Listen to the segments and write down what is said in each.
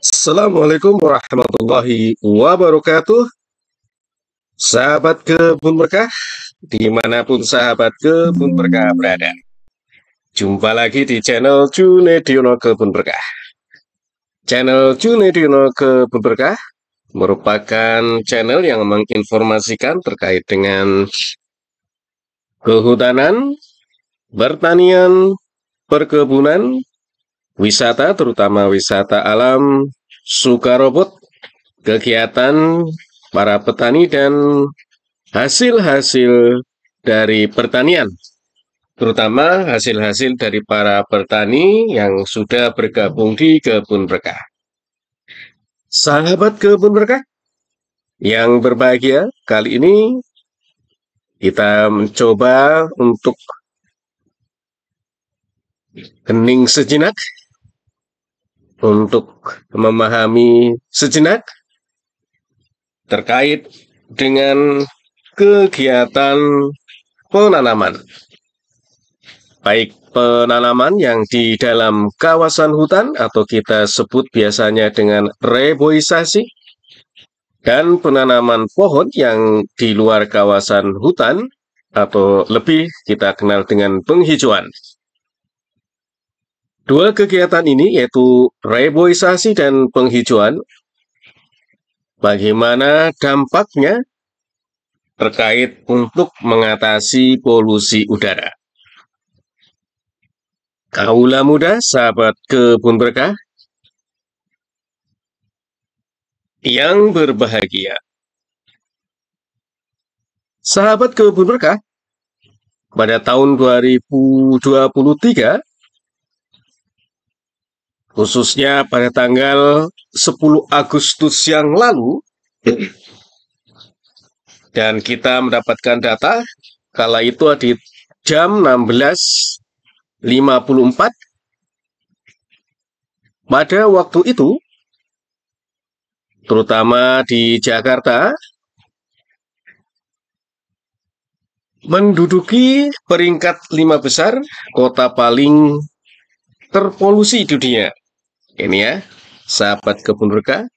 Assalamualaikum warahmatullahi wabarakatuh. Sahabat Kebun Berkah, dimanapun sahabat Kebun Berkah berada. Jumpa lagi di channel Junediono Kebun Berkah. Channel Junediono Kebun Berkah merupakan channel yang menginformasikan terkait dengan kehutanan, pertanian, perkebunan, wisata, terutama wisata alam, sukarobot, kegiatan para petani dan hasil-hasil dari pertanian, terutama hasil-hasil dari para petani yang sudah bergabung di Kebun Berkah. Sahabat Kebun Berkah yang berbahagia, kali ini kita mencoba untuk hening sejenak, untuk memahami sejenak terkait dengan kegiatan penanaman. Baik penanaman yang di dalam kawasan hutan atau kita sebut biasanya dengan reboisasi, dan penanaman pohon yang di luar kawasan hutan atau lebih kita kenal dengan penghijauan. Dua kegiatan ini yaitu reboisasi dan penghijauan, bagaimana dampaknya terkait untuk mengatasi polusi udara. Kaula muda, sahabat Kebun Berkah yang berbahagia. Sahabat Kebun Berkah, pada tahun 2023, khususnya pada tanggal 10 Agustus yang lalu, dan kita mendapatkan data kala itu di jam 16.54, pada waktu itu, terutama di Jakarta, menduduki peringkat 5 besar kota paling terpolusi di dunia. Ini ya, sahabat Kebun Berkah,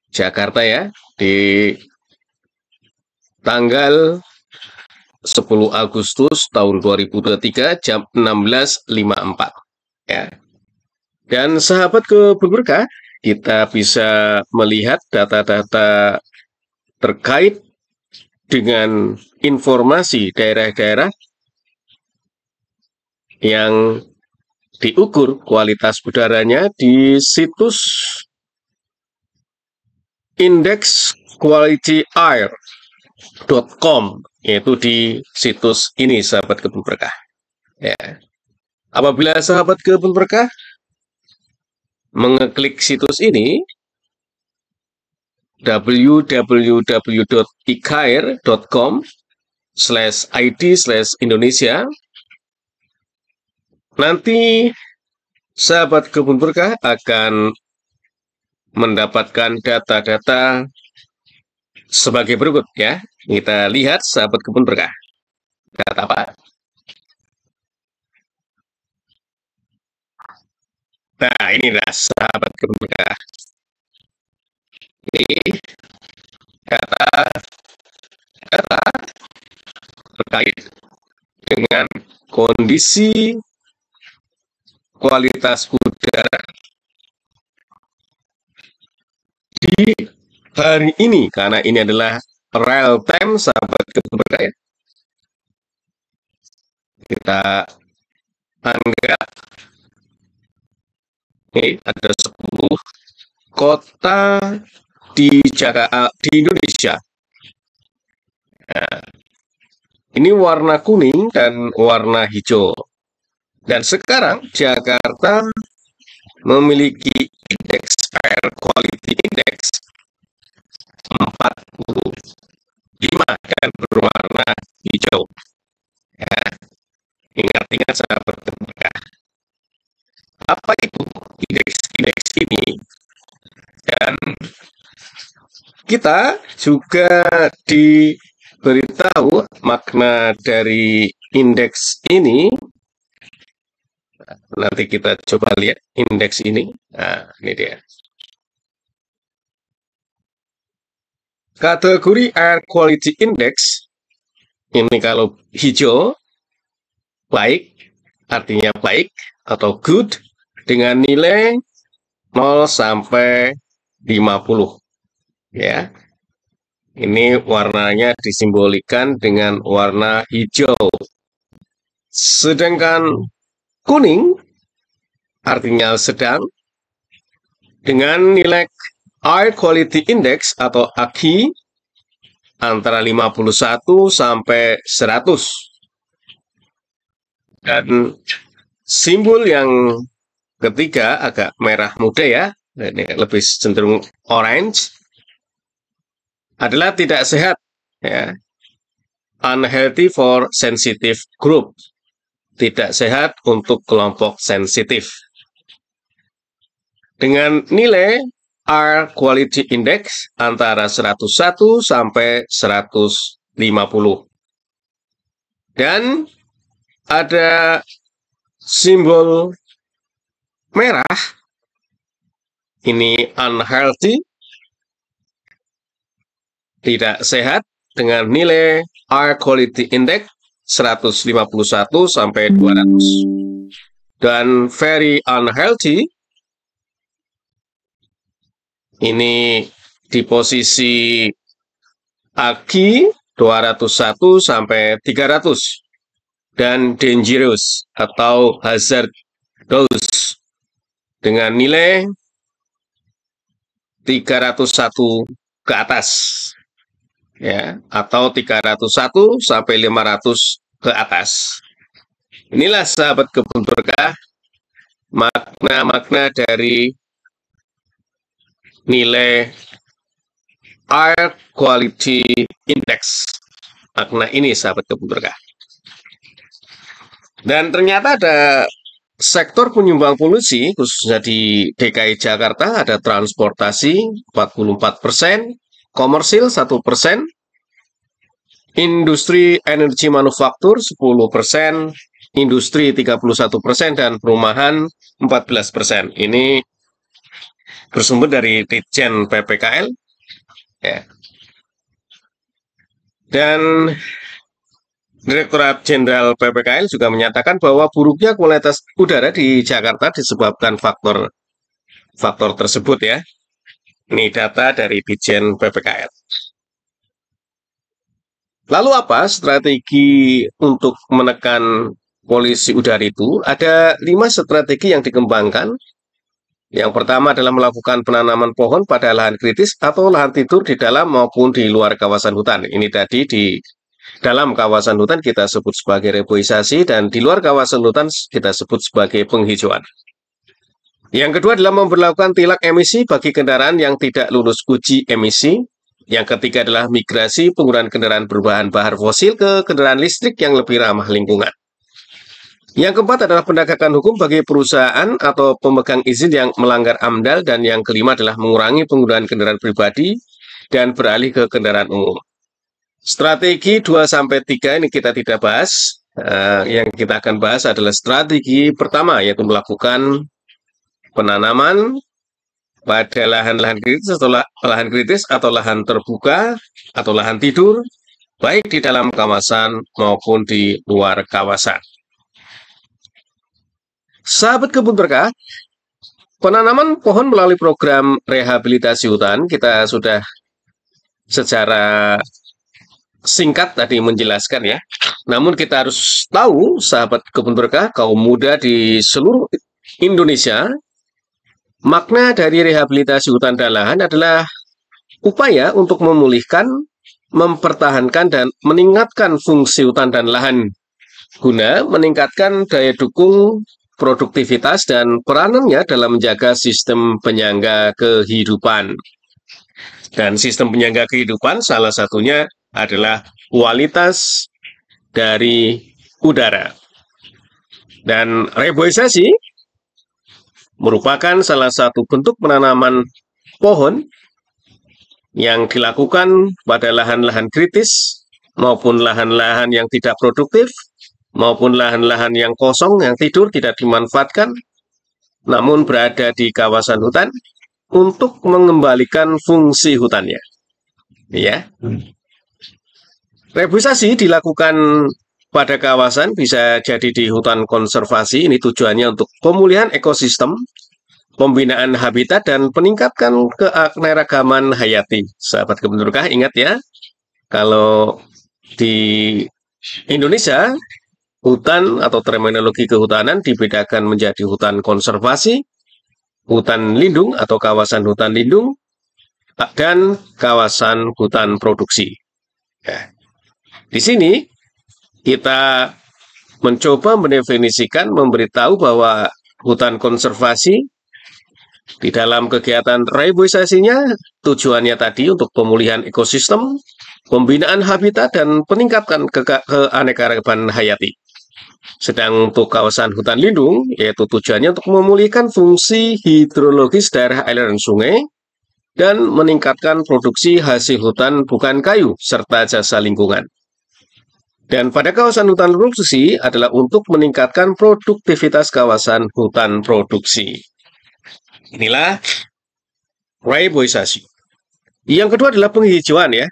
Jakarta ya, di tanggal 10 Agustus tahun 2023 jam 16.54 ya. Dan sahabat Kebun Berkah, kita bisa melihat data-data terkait dengan informasi daerah-daerah yang diukur kualitas udaranya di situs indexqualityair.com, yaitu di situs ini, sahabat Kebun Berkah. Ya. Apabila sahabat Kebun Berkah mengeklik situs ini, www.ikair.com/id/Indonesia, nanti sahabat Kebun Berkah akan mendapatkan data-data sebagai berikut ya. Kita lihat sahabat Kebun Berkah. Data apa? Nah, inilah sahabat Kebun Berkah. Ini data terkait dengan kondisi kualitas udara di hari ini, karena ini adalah real time, sahabat Kebun Berkah ya. Kita anggap ini ada 10 kota di Indonesia. Nah, ini warna kuning dan warna hijau. Dan sekarang Jakarta memiliki indeks air quality index 45 dan berwarna hijau. Ya, ingat-ingat sahabat Berkah. Apa itu indeks ini? Dan kita juga diberitahu makna dari indeks ini. Nanti kita coba lihat indeks ini. Nah, ini dia. Kategori Air Quality Index ini kalau hijau baik, artinya baik atau good dengan nilai 0 sampai 50 ya. Ini warnanya disimbolikan dengan warna hijau. Sedangkan kuning artinya sedang dengan nilai Air Quality Index atau AQI antara 51 sampai 100. Dan simbol yang ketiga agak merah muda ya, ini lebih cenderung orange, adalah tidak sehat ya. Unhealthy for sensitive group. Tidak sehat untuk kelompok sensitif. Dengan nilai Air Quality Index antara 101 sampai 150. Dan ada simbol merah, ini unhealthy, tidak sehat, dengan nilai Air Quality Index 151 sampai 200. Dan very unhealthy, ini di posisi AQI 201 sampai 300. Dan dangerous atau hazardous dengan nilai 301 ke atas ya, atau 301 sampai 500 ke atas. Inilah sahabat kebun berkah makna-makna dari nilai Air Quality Index. Makna ini sahabat kebun berkah. Dan ternyata ada sektor penyumbang polusi, khususnya di DKI Jakarta, ada transportasi 44%, komersil 1%, industri energi manufaktur 10%, industri 31%, dan perumahan 14%. Ini bersumber dari Ditjen PPKL. Ya. Dan Direktorat Jenderal PPKL juga menyatakan bahwa buruknya kualitas udara di Jakarta disebabkan faktor tersebut ya. Ini data dari Ditjen PPKL. Lalu apa strategi untuk menekan polusi udara itu? Ada 5 strategi yang dikembangkan. Yang pertama adalah melakukan penanaman pohon pada lahan kritis atau lahan tidur di dalam maupun di luar kawasan hutan. Ini tadi di dalam kawasan hutan kita sebut sebagai reboisasi, dan di luar kawasan hutan kita sebut sebagai penghijauan. Yang kedua adalah memberlakukan tilak emisi bagi kendaraan yang tidak lulus uji emisi. Yang ketiga adalah migrasi penggunaan kendaraan berbahan bakar fosil ke kendaraan listrik yang lebih ramah lingkungan. Yang keempat adalah penegakan hukum bagi perusahaan atau pemegang izin yang melanggar AMDAL, dan yang kelima adalah mengurangi penggunaan kendaraan pribadi dan beralih ke kendaraan umum. Strategi 2-3 ini kita tidak bahas. Yang kita akan bahas adalah strategi pertama, yaitu melakukan penanaman pada lahan-lahan kritis atau lahan terbuka atau lahan tidur, baik di dalam kawasan maupun di luar kawasan. Sahabat kebun berkah, penanaman pohon melalui program rehabilitasi hutan kita sudah secara singkat tadi menjelaskan ya. Namun kita harus tahu, sahabat kebun berkah, kaum muda di seluruh Indonesia, makna dari rehabilitasi hutan dan lahan adalah upaya untuk memulihkan, mempertahankan, dan meningkatkan fungsi hutan dan lahan guna meningkatkan daya dukung produktivitas dan peranannya dalam menjaga sistem penyangga kehidupan. Dan sistem penyangga kehidupan salah satunya adalah kualitas dari udara. Dan reboisasi merupakan salah satu bentuk penanaman pohon yang dilakukan pada lahan-lahan kritis maupun lahan-lahan yang tidak produktif maupun lahan-lahan yang kosong, yang tidur, tidak dimanfaatkan, namun berada di kawasan hutan untuk mengembalikan fungsi hutannya. Ya. Reboisasi dilakukan pada kawasan bisa jadi di hutan konservasi. Ini tujuannya untuk pemulihan ekosistem, pembinaan habitat, dan peningkatkan keanekaragaman hayati. Sahabat Kebun Berkah, ingat ya, kalau di Indonesia, hutan atau terminologi kehutanan dibedakan menjadi hutan konservasi, hutan lindung atau kawasan hutan lindung, dan kawasan hutan produksi. Ya. Di sini kita mencoba mendefinisikan, memberitahu bahwa hutan konservasi di dalam kegiatan reboisasinya tujuannya tadi untuk pemulihan ekosistem, pembinaan habitat, dan peningkatan keanekaragaman hayati. Sedang untuk kawasan hutan lindung, yaitu tujuannya untuk memulihkan fungsi hidrologis daerah aliran sungai dan meningkatkan produksi hasil hutan bukan kayu serta jasa lingkungan. Dan pada kawasan hutan produksi adalah untuk meningkatkan produktivitas kawasan hutan produksi. Inilah reboisasi. Yang kedua adalah penghijauan ya.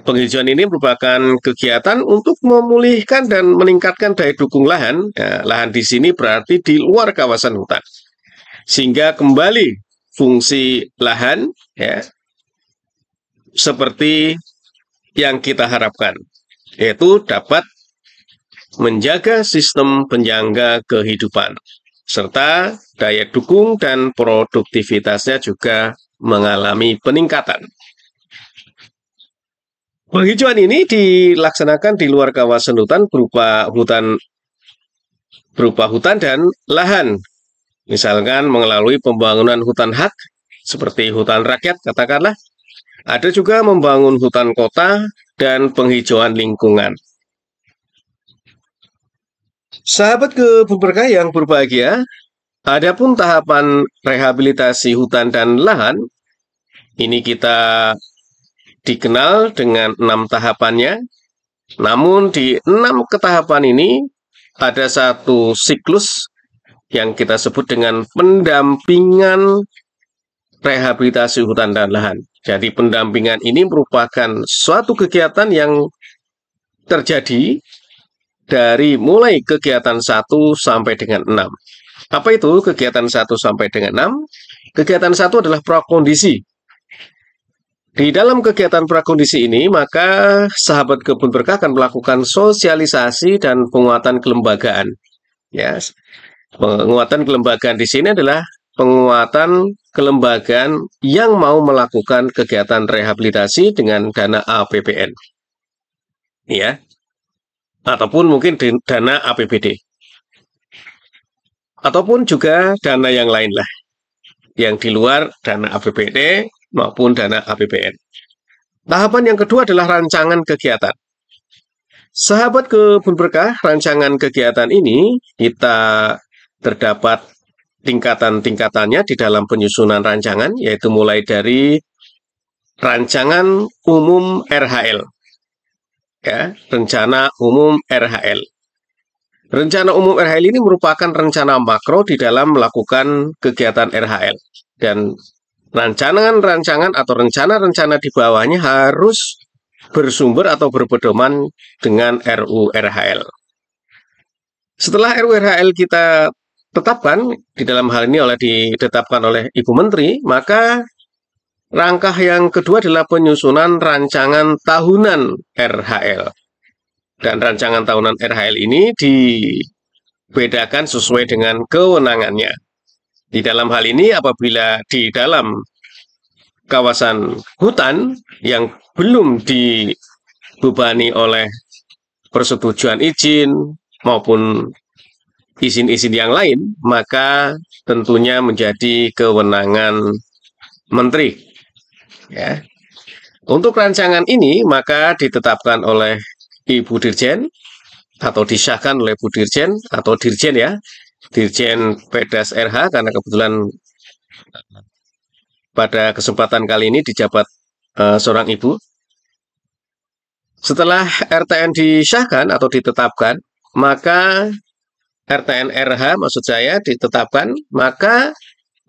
Penghijauan ini merupakan kegiatan untuk memulihkan dan meningkatkan daya dukung lahan. Lahan di sini berarti di luar kawasan hutan. Sehingga kembali fungsi lahan ya, seperti yang kita harapkan, yaitu dapat menjaga sistem penyangga kehidupan, serta daya dukung dan produktivitasnya juga mengalami peningkatan. Penghijauan ini dilaksanakan di luar kawasan hutan berupa hutan dan lahan. Misalkan melalui pembangunan hutan hak seperti hutan rakyat katakanlah. Ada juga membangun hutan kota dan penghijauan lingkungan. Sahabat Kebun Berkah yang berbahagia, adapun tahapan rehabilitasi hutan dan lahan, ini kita dikenal dengan 6 tahapannya. Namun di 6 ketahapan ini ada satu siklus yang kita sebut dengan pendampingan rehabilitasi hutan dan lahan. Jadi pendampingan ini merupakan suatu kegiatan yang terjadi dari mulai kegiatan 1 sampai dengan 6. Apa itu kegiatan 1 sampai dengan 6? Kegiatan 1 adalah prakondisi. Di dalam kegiatan prakondisi ini, maka sahabat Kebun Berkah akan melakukan sosialisasi dan penguatan kelembagaan. Ya, penguatan kelembagaan di sini adalah penguatan kelembagaan yang mau melakukan kegiatan rehabilitasi dengan dana APBN. Ya. Ataupun mungkin dana APBD. Ataupun juga dana yang lain lah. Yang di luar dana APBD maupun dana APBN. Tahapan yang kedua adalah rancangan kegiatan. Sahabat Kebun Berkah, rancangan kegiatan ini kita terdapat tingkatan-tingkatannya di dalam penyusunan rancangan, yaitu mulai dari rancangan umum RHL. Ya, rencana umum RHL. Rencana umum RHL ini merupakan rencana makro di dalam melakukan kegiatan RHL. Dan rancangan atau rencana-rencana di bawahnya harus bersumber atau berpedoman dengan RU RHL. Setelah RU RHL kita tetapkan, di dalam hal ini ditetapkan oleh Ibu Menteri, maka langkah yang kedua adalah penyusunan rancangan tahunan RHL. Dan rancangan tahunan RHL ini dibedakan sesuai dengan kewenangannya. Di dalam hal ini, apabila di dalam kawasan hutan yang belum dibebani oleh persetujuan izin maupun izin-izin yang lain, maka tentunya menjadi kewenangan Menteri. Ya. Untuk rancangan ini, maka ditetapkan oleh Ibu Dirjen atau disahkan oleh Bu Dirjen atau Dirjen ya. Dirjen Pedas RH, karena kebetulan pada kesempatan kali ini dijabat seorang ibu. Setelah RTN disahkan atau ditetapkan, maka RTN RH maksud saya ditetapkan, maka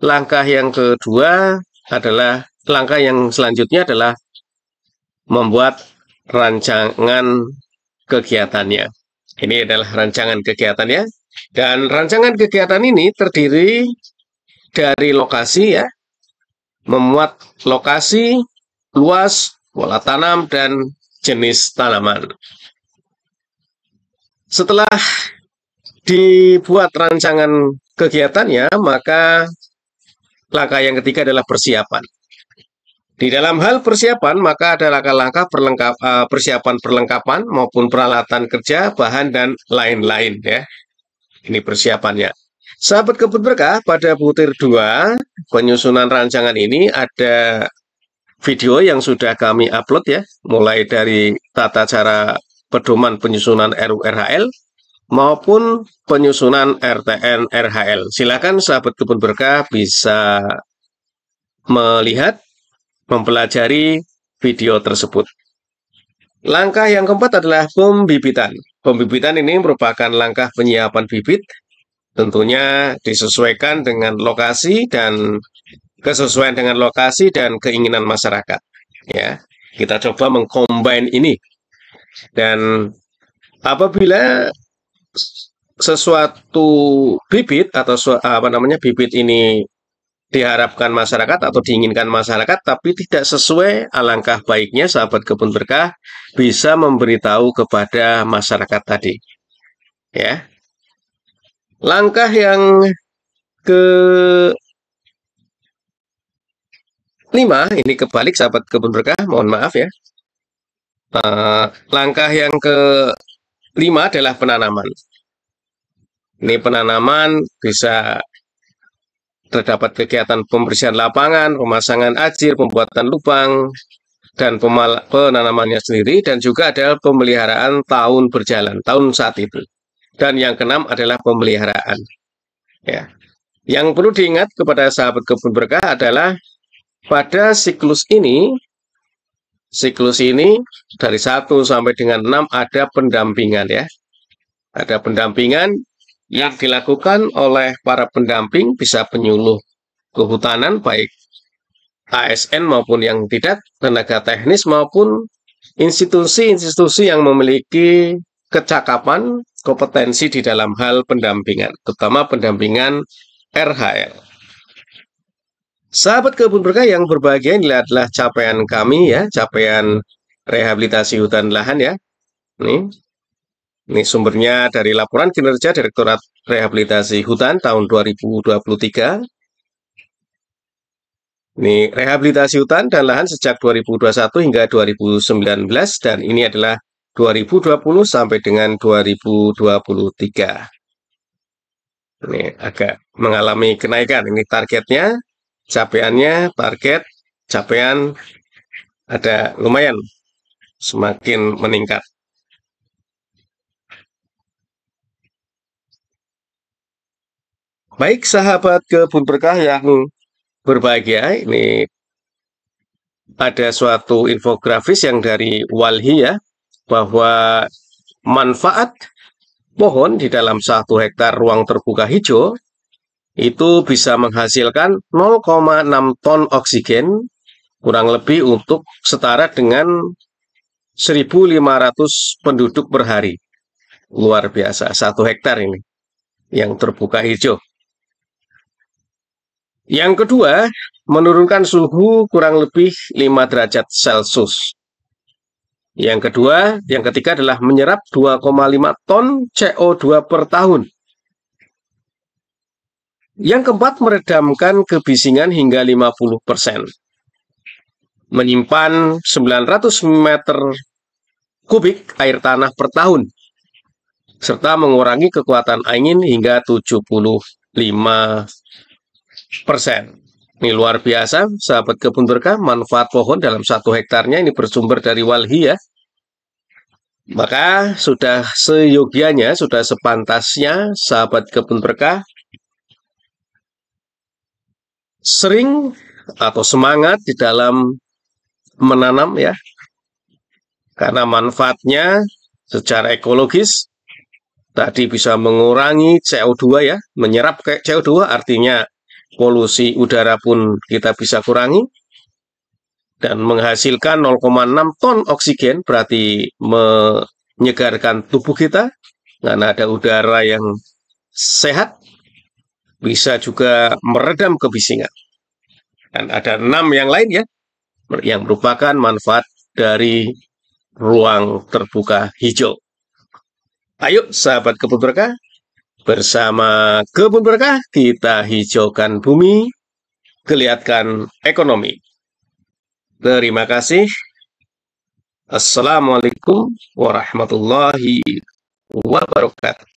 langkah yang kedua adalah langkah yang selanjutnya adalah membuat rancangan kegiatannya. Ini adalah rancangan kegiatannya. Dan rancangan kegiatan ini terdiri dari lokasi ya, memuat lokasi, luas, pola tanam, dan jenis tanaman. Setelah dibuat rancangan kegiatannya, maka langkah yang ketiga adalah persiapan. Di dalam hal persiapan, maka ada langkah-langkah persiapan perlengkapan maupun peralatan kerja, bahan, dan lain-lain ya. Ini persiapannya. Sahabat Kebun Berkah, pada butir 2 penyusunan rancangan ini ada video yang sudah kami upload ya, mulai dari tata cara pedoman penyusunan RURHL maupun penyusunan RTN RHL. Silakan sahabat Kebun Berkah bisa melihat, mempelajari video tersebut. Langkah yang keempat adalah pembibitan. Pembibitan ini merupakan langkah penyiapan bibit, tentunya disesuaikan dengan lokasi dan kesesuaian dengan lokasi dan keinginan masyarakat. Ya, kita coba mengcombine ini. Dan apabila sesuatu bibit atau bibit ini diharapkan masyarakat atau diinginkan masyarakat tapi tidak sesuai, alangkah baiknya sahabat Kebun Berkah bisa memberitahu kepada masyarakat tadi. Ya. Langkah yang ke-5 ini kebalik sahabat Kebun Berkah, mohon maaf ya. Langkah yang ke-5 adalah penanaman. Ini penanaman bisa terdapat kegiatan pembersihan lapangan, pemasangan ajir, pembuatan lubang, dan penanamannya sendiri, dan juga ada pemeliharaan tahun berjalan, tahun saat itu. Dan yang ke-6 adalah pemeliharaan. Ya. Yang perlu diingat kepada sahabat Kebun Berkah adalah pada siklus ini dari 1 sampai dengan 6 ada pendampingan ya. Ada pendampingan yang dilakukan oleh para pendamping, bisa penyuluh kehutanan, baik ASN maupun yang tidak, tenaga teknis maupun institusi-institusi yang memiliki kecakapan, kompetensi di dalam hal pendampingan, terutama pendampingan RHL. Sahabat Kebun Berkah yang berbahagia, ini adalah capaian kami ya, capaian rehabilitasi hutan lahan ya. Ini sumbernya dari laporan kinerja Direktorat Rehabilitasi Hutan tahun 2023. Ini rehabilitasi hutan dan lahan sejak 2021 hingga 2019, dan ini adalah 2020 sampai dengan 2023. Ini agak mengalami kenaikan. Ini targetnya, capaiannya, target, capaian ada lumayan semakin meningkat. Baik sahabat Kebun Berkah yang berbahagia, ini ada suatu infografis yang dari Walhi ya, bahwa manfaat pohon di dalam 1 hektar ruang terbuka hijau itu bisa menghasilkan 0,6 ton oksigen, kurang lebih untuk setara dengan 1.500 penduduk per hari. Luar biasa, 1 hektar ini yang terbuka hijau. Yang kedua, menurunkan suhu kurang lebih 5 derajat Celcius. Yang ketiga adalah menyerap 2,5 ton CO2 per tahun. Yang keempat, meredamkan kebisingan hingga 50%. Menyimpan 900 meter kubik air tanah per tahun, serta mengurangi kekuatan angin hingga 75%. Ini luar biasa, sahabat Kebun Berkah, manfaat pohon dalam 1 hektarnya ini bersumber dari Walhi ya. Maka sudah seyogianya, sudah sepantasnya sahabat Kebun Berkah sering atau semangat di dalam menanam ya. Karena manfaatnya secara ekologis tadi bisa mengurangi CO2 ya, menyerap CO2 artinya polusi udara pun kita bisa kurangi. dan menghasilkan 0,6 ton oksigen, berarti menyegarkan tubuh kita karena ada udara yang sehat, bisa juga meredam kebisingan. Dan ada 6 yang lain ya, yang merupakan manfaat dari ruang terbuka hijau. Ayo sahabat Kebun Berkah, bersama Kebun Berkah kita hijaukan bumi, geliatkan ekonomi. Terima kasih. Assalamualaikum warahmatullahi wabarakatuh.